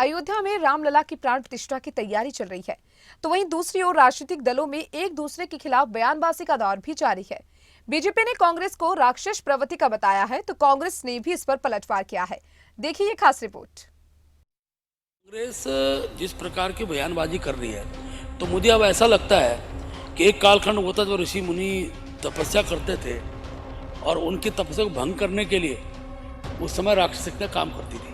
अयोध्या में रामलला की प्राण प्रतिष्ठा की तैयारी चल रही है, तो वहीं दूसरी ओर राजनीतिक दलों में एक दूसरे के खिलाफ बयानबाजी का दौर भी जारी है। बीजेपी ने कांग्रेस को राक्षस प्रवृत्ति का बताया है, तो कांग्रेस ने भी इस पर पलटवार किया है। देखिए ये खास रिपोर्ट। कांग्रेस जिस प्रकार की बयानबाजी कर रही है, तो मुझे अब ऐसा लगता है कि एक कालखंड होता जो ऋषि मुनि तपस्या करते थे और उनकी तपस्या को भंग करने के लिए उस समय राक्षसिकता काम करती थी।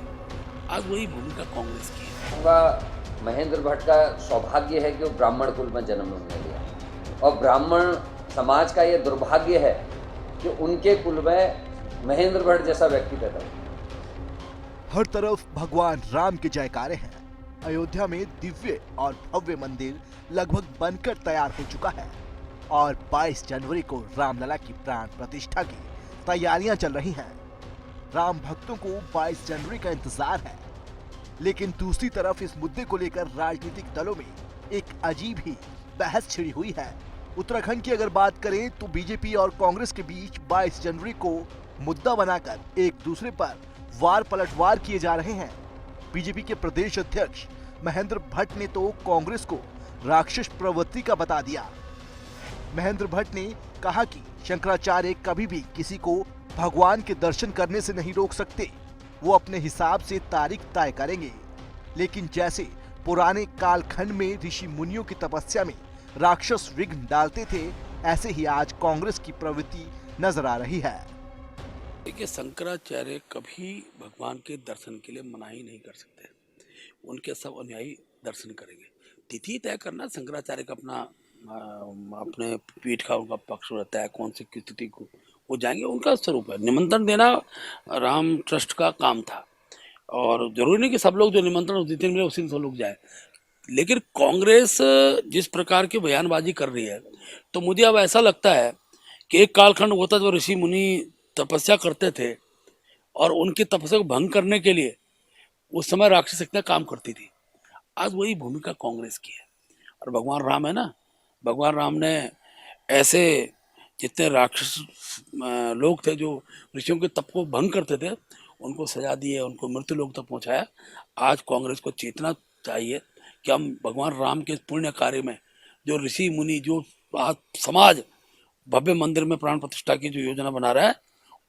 आज वही भूमिका कांग्रेस की है। महेंद्र भट्ट का सौभाग्य है कि वो ब्राह्मण कुल में जन्म उन्होंने लिया और ब्राह्मण समाज का ये दुर्भाग्य है कि उनके कुल में महेंद्र भट्ट जैसा व्यक्ति पैदा हुआ। हर तरफ भगवान राम के जयकारे हैं। अयोध्या में दिव्य और भव्य मंदिर लगभग बनकर तैयार हो चुका है और 22 जनवरी को रामलला की प्राण प्रतिष्ठा की तैयारियां चल रही हैं। राम भक्तों को 22 जनवरी का इंतजार है, लेकिन दूसरी तरफ इस मुद्दे को लेकर राजनीतिक दलों में एक अजीब ही बहस छिड़ी हुई है। उत्तराखंड की अगर बात करें तो बीजेपी और कांग्रेस के बीच 22 जनवरी को मुद्दा बनाकर एक दूसरे पर वार पलटवार किए जा रहे हैं। बीजेपी के प्रदेश अध्यक्ष महेंद्र भट्ट ने तो कांग्रेस को राक्षस प्रवृत्ति का बता दिया। महेंद्र भट्ट ने कहा कि शंकराचार्य कभी भी किसी को भगवान के दर्शन करने से नहीं रोक सकते, वो अपने हिसाब से तारीख तय करेंगे। लेकिन जैसे पुराने कालखंड में ऋषि मुनियों की तपस्या में राक्षस विघ्न डालते थे, ऐसे ही आज कांग्रेस की प्रवृत्ति नजर आ रही है। देखिए, शंकराचार्य कभी भगवान के दर्शन के लिए मनाही नहीं कर सकते। उनके सब अनुयायी दर्शन करेंगे। तिथि तय करना शंकराचार्य का अपने पीठ का उनका पक्ष रहता है, कौन सी किस तिथि को वो जाएंगे, उनका स्वरूप है। निमंत्रण देना राम ट्रस्ट का काम था और जरूरी नहीं कि सब लोग जो निमंत्रण उस दिन मिले उसी दिन सब लोग जाए। लेकिन कांग्रेस जिस प्रकार की बयानबाजी कर रही है, तो मुझे अब ऐसा लगता है कि एक कालखंड होता जो ऋषि मुनि तपस्या करते थे और उनकी तपस्या को भंग करने के लिए उस समय राक्षसिकता काम करती थी। आज वही भूमिका कांग्रेस की है। और भगवान राम है ना, भगवान राम ने ऐसे जितने राक्षस लोग थे जो ऋषियों के तप को भंग करते थे, उनको सजा दी है, उनको मृत्यु लोक तक पहुंचाया। आज कांग्रेस को चेतना चाहिए कि हम भगवान राम के पुण्य कार्य में जो ऋषि मुनि जो आज समाज भव्य मंदिर में प्राण प्रतिष्ठा की जो योजना बना रहा है,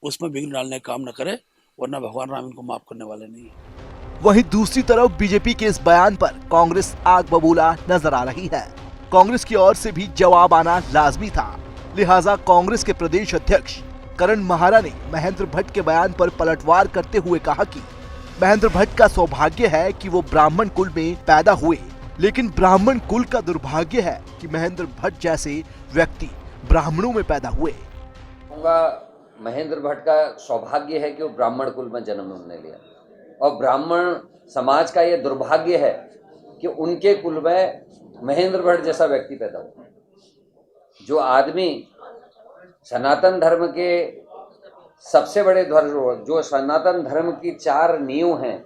उसमें विघ्न डालने का काम न करे, वरना भगवान राम इनको माफ करने वाले नहीं है। वहीं दूसरी तरफ बीजेपी के इस बयान पर कांग्रेस आग बबूला नजर आ रही है। कांग्रेस की ओर से भी जवाब आना लाजमी था, लिहाजा कांग्रेस के प्रदेश अध्यक्ष करण महारा ने महेंद्र भट्ट के बयान पर पलटवार करते हुए कहा कि महेंद्र भट्ट का सौभाग्य है कि वो ब्राह्मण कुल में पैदा हुए, लेकिन ब्राह्मण कुल का दुर्भाग्य है कि महेंद्र भट्ट जैसे व्यक्ति ब्राह्मणों में पैदा हुए। महेंद्र भट्ट का सौभाग्य है कि वो ब्राह्मण कुल में जन्म उन्होंने लिया और ब्राह्मण समाज का ये दुर्भाग्य है कि उनके कुल में महेंद्र भट्ट जैसा व्यक्ति पैदा हुआ। जो आदमी सनातन धर्म के सबसे बड़े ध्वज, जो सनातन धर्म की 4 नींव हैं,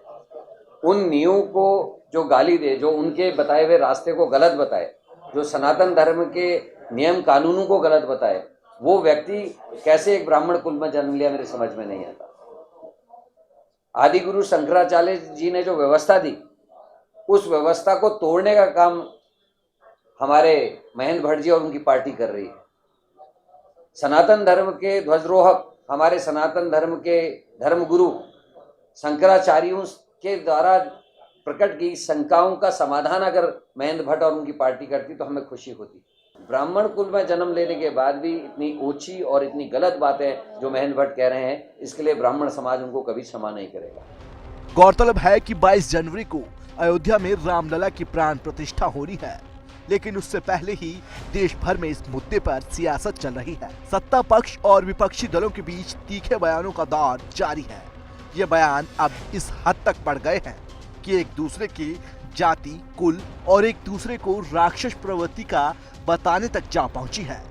उन नींव को जो गाली दे, जो उनके बताए हुए रास्ते को गलत बताए, जो सनातन धर्म के नियम कानूनों को गलत बताए, वो व्यक्ति कैसे एक ब्राह्मण कुल में जन्म लिया, मेरे समझ में नहीं आता। आदि गुरु शंकराचार्य जी ने जो व्यवस्था दी, उस व्यवस्था को तोड़ने का काम हमारे महेंद्र भट्ट जी और उनकी पार्टी कर रही है। सनातन धर्म के ध्वजरोहक, हमारे सनातन धर्म के धर्म गुरु शंकराचार्यों के द्वारा प्रकट की शंकाओं का समाधान अगर महेंद्र भट्ट और उनकी पार्टी करती तो हमें खुशी होती। ब्राह्मण कुल में जन्म लेने के बाद भी इतनी ओछी और इतनी गलत बातें जो महेंद्र भट्ट कह रहे हैं, इसके लिए ब्राह्मण समाज उनको कभी क्षमा नहीं करेगा। गौरतलब है कि 22 जनवरी को अयोध्या में रामलला की प्राण प्रतिष्ठा हो रही है, लेकिन उससे पहले ही देश भर में इस मुद्दे पर सियासत चल रही है। सत्ता पक्ष और विपक्षी दलों के बीच तीखे बयानों का दौर जारी है। ये बयान अब इस हद तक बढ़ गए हैं कि एक दूसरे की जाति, कुल और एक दूसरे को राक्षस प्रवृत्ति का बताने तक जा पहुंची है।